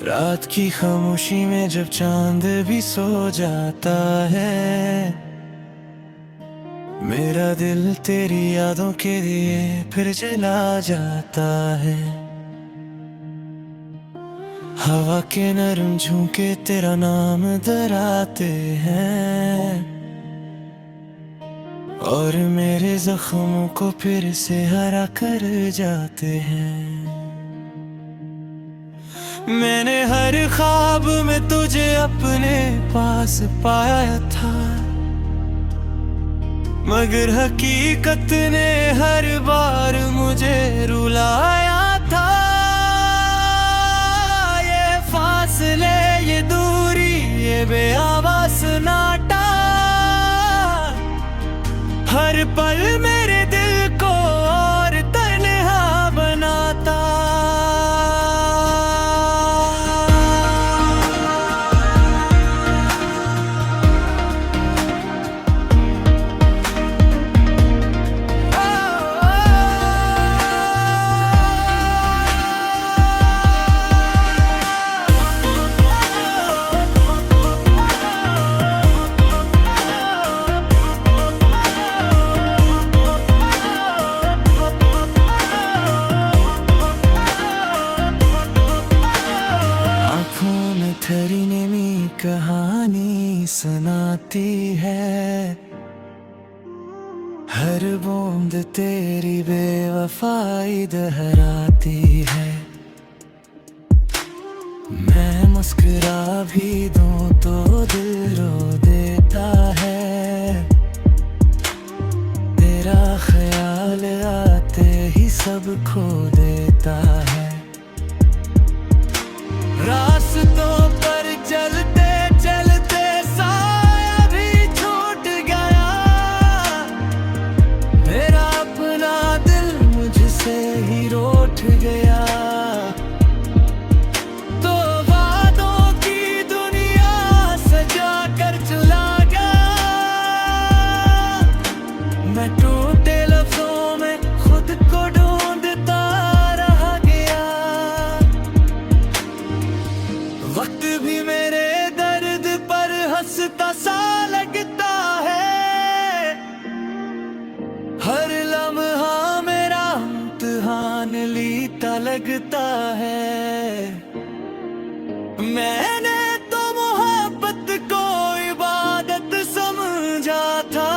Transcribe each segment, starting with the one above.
रात की खामोशी में जब चांद भी सो जाता है, मेरा दिल तेरी यादों के लिए फिर जला जाता है। हवा के नरम झोंके तेरा नाम दोहराते हैं और मेरे जख्मों को फिर से हरा कर जाते हैं। मैंने हर ख्वाब में तुझे अपने पास पाया था, मगर हकीकत ने हर बार मुझे रुलाया था। ये फासले, ये दूरी, ये बेआवाज़ नाटा, हर पल मेरे दिल को और तन्हा बनाता। थरी नमी कहानी सुनाती है, हर बूंद तेरी बेवफाई दोहराती है। मैं मुस्कुरा भी दूं तो दिल रो देता है, तेरा ख्याल आते ही सब खो देता है। रास्तों पर चलते चलते साया भी छूट गया, मेरा अपना दिल मुझसे ही रूठ गया। तो वादों की दुनिया सजा कर चला गया, मैं टूटे लफ्जों में खुद को ढूंढता रह गया। वक्त भी मेरे दर्द पर हंसता सा लगता है, हर लम्हा मेरा इम्तिहान लीता लगता है। मैंने तो मोहब्बत को इबादत समझा था,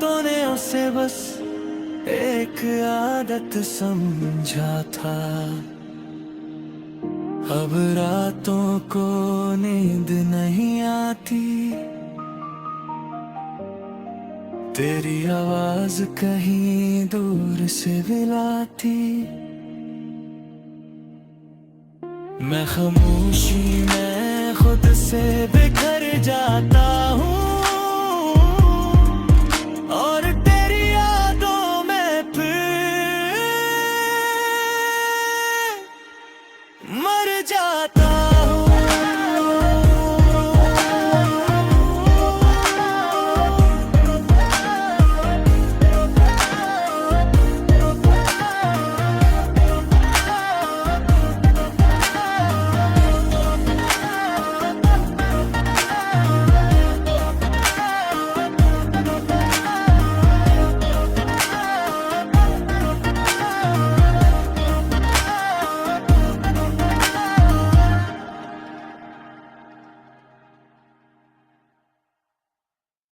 तूने उसे बस एक आदत समझा था। अब रातों को नींद नहीं आती, तेरी आवाज कहीं दूर से बुलाती। मैं खामोशी में खुद से बिखर जाता हूँ और तेरी यादों में फिर मर जाता।